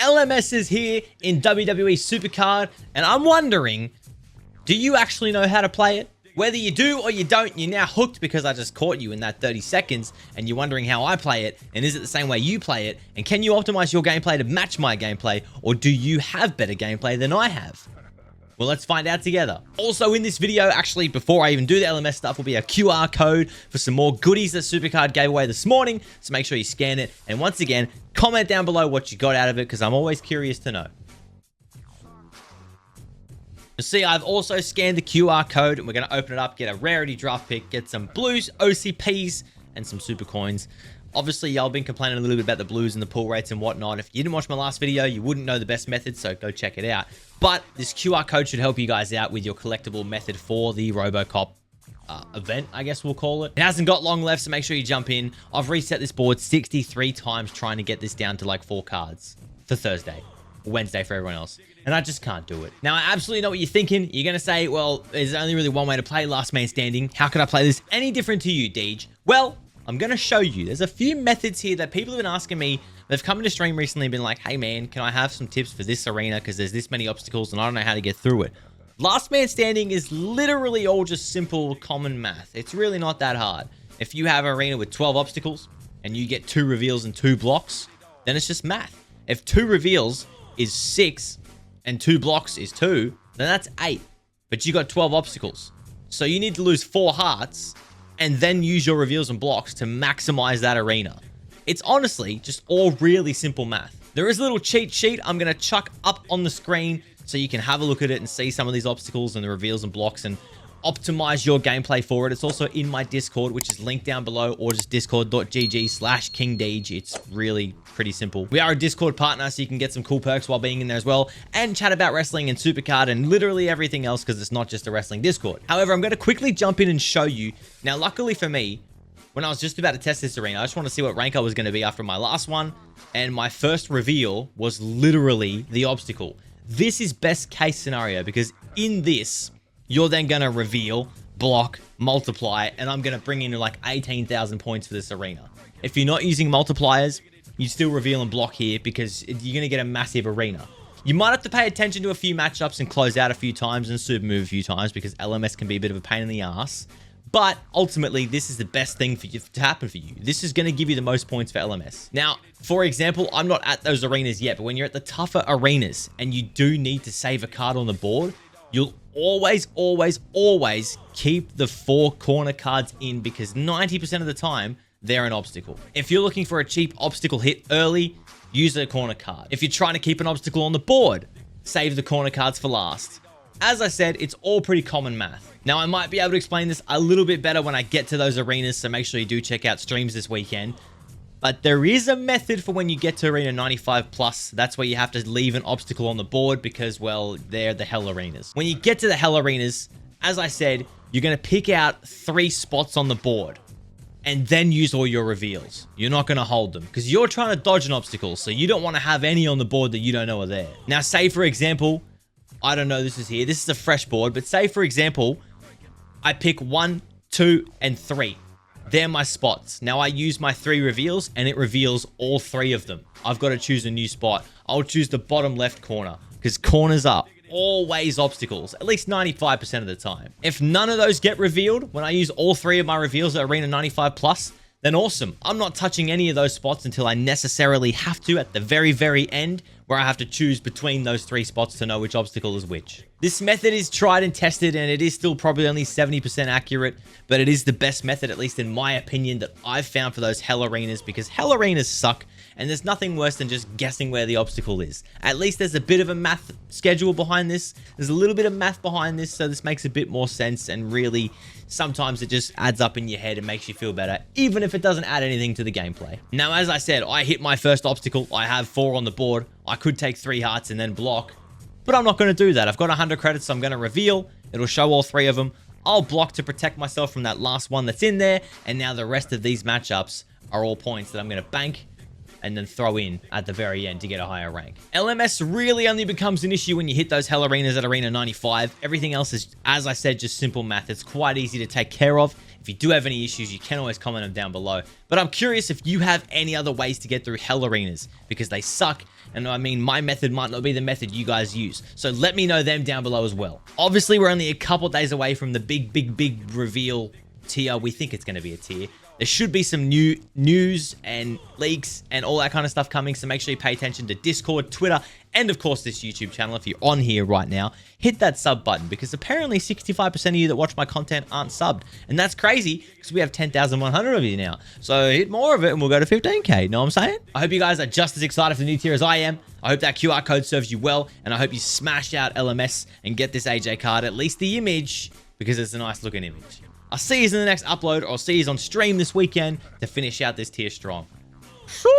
LMS is here in WWE SuperCard, and I'm wondering, do you actually know how to play it? Whether you do or you don't, you're now hooked because I just caught you in that 30 seconds, and you're wondering how I play it, and is it the same way you play it, and can you optimize your gameplay to match my gameplay, or do you have better gameplay than I have? Well, let's find out together. Also in this video, actually, before I even do the LMS stuff, will be a QR code for some more goodies that SuperCard gave away this morning. So make sure you scan it. And once again, comment down below what you got out of it, because I'm always curious to know. You see, I've also scanned the QR code, and we're going to open it up, get a rarity draft pick, get some blues, OCPs, and some super coins. Obviously, y'all been complaining a little bit about the blues and the pull rates and whatnot. If you didn't watch my last video, you wouldn't know the best method, so go check it out. But this QR code should help you guys out with your collectible method for the RoboCop event, I guess we'll call it. It hasn't got long left, so make sure you jump in. I've reset this board 63 times trying to get this down to like 4 cards for Thursday. Wednesday for everyone else, and I just can't do it. Now, I absolutely know what you're thinking. You're gonna say, well, there's only really one way to play Last Man Standing. How could I play this any different to you, Deej? Well, I'm gonna show you. There's a few methods here that people have been asking me. They've come into stream recently and been like, hey man, can I have some tips for this arena, because there's this many obstacles and I don't know how to get through it. Last Man Standing is literally all just simple common math. It's really not that hard. If you have an arena with 12 obstacles and you get 2 reveals and 2 blocks, then it's just math. If 2 reveals is 6 and 2 blocks is 2, then that's 8. But you got 12 obstacles. So you need to lose 4 hearts and then use your reveals and blocks to maximize that arena. It's honestly just all really simple math. There is a little cheat sheet I'm going to chuck up on the screen so you can have a look at it and see some of these obstacles and the reveals and blocks and optimize your gameplay for it. It's also in my Discord, which is linked down below, or just discord.gg/KingDeejj. It's really pretty simple. We are a Discord partner, so you can get some cool perks while being in there as well, and chat about wrestling and SuperCard and literally everything else, because it's not just a wrestling Discord. However, I'm going to quickly jump in and show you. Now, luckily for me, when I was just about to test this arena, I just want to see what rank I was going to be after my last one, and my first reveal was literally the obstacle. This is best case scenario, because in this, you're then going to reveal, block, multiply, and I'm going to bring in like 18,000 points for this arena. If you're not using multipliers, you still reveal and block here, because you're going to get a massive arena. You might have to pay attention to a few matchups and close out a few times and super move a few times, because LMS can be a bit of a pain in the ass. But ultimately, this is the best thing for you to happen for you. This is going to give you the most points for LMS. Now, for example, I'm not at those arenas yet, but when you're at the tougher arenas and you do need to save a card on the board, you'll always keep the 4 corner cards in, because 90% of the time, they're an obstacle. If you're looking for a cheap obstacle hit early, use a corner card. If you're trying to keep an obstacle on the board, save the corner cards for last. As I said, it's all pretty common math. Now, I might be able to explain this a little bit better when I get to those arenas, so make sure you do check out streams this weekend. But there is a method for when you get to arena 95 plus. That's where you have to leave an obstacle on the board, because, well, they're the hell arenas. When you get to the hell arenas, as I said, you're going to pick out 3 spots on the board and then use all your reveals. You're not going to hold them, because you're trying to dodge an obstacle, so you don't want to have any on the board that you don't know are there. Now, say, for example, I don't know, this is here. This is a fresh board, but say, for example, I pick 1, 2, and 3. They're my spots. Now I use my 3 reveals and it reveals all 3 of them. I've got to choose a new spot. I'll choose the bottom left corner, because corners are always obstacles, at least 95% of the time. If none of those get revealed when I use all 3 of my reveals at arena 95 plus, then awesome. I'm not touching any of those spots until I necessarily have to at the very end, where I have to choose between those 3 spots to know which obstacle is which. This method is tried and tested, and it is still probably only 70% accurate, but it is the best method, at least in my opinion, that I've found for those hell arenas, because hell arenas suck, and there's nothing worse than just guessing where the obstacle is. At least there's a bit of a math schedule behind this. There's a little bit of math behind this, so this makes a bit more sense, and really, sometimes it just adds up in your head and makes you feel better, even if it doesn't add anything to the gameplay. Now, as I said, I hit my first obstacle. I have 4 on the board. I could take 3 hearts and then block, but I'm not going to do that. I've got 100 credits, so I'm going to reveal. It'll show all 3 of them. I'll block to protect myself from that last one that's in there, and now the rest of these matchups are all points that I'm going to bank and then throw in at the very end to get a higher rank. LMS really only becomes an issue when you hit those hell arenas at arena 95. Everything else is, as I said, just simple math. It's quite easy to take care of. If you do have any issues, you can always comment them down below. But I'm curious if you have any other ways to get through hell arenas, because they suck. And I mean, my method might not be the method you guys use. So let me know them down below as well. Obviously, we're only a couple days away from the big reveal tier. We think it's going to be a tier. There should be some new news and leaks and all that kind of stuff coming. So make sure you pay attention to Discord, Twitter, and of course this YouTube channel. If you're on here right now, hit that sub button, because apparently 65% of you that watch my content aren't subbed. And that's crazy, because we have 10,100 of you now. So hit more of it and we'll go to 15K. Know what I'm saying? I hope you guys are just as excited for the new tier as I am. I hope that QR code serves you well. And I hope you smash out LMS and get this AJ card, at least the image, because it's a nice looking image. I'll see you in the next upload, or I'll see you on stream this weekend to finish out this tier strong. See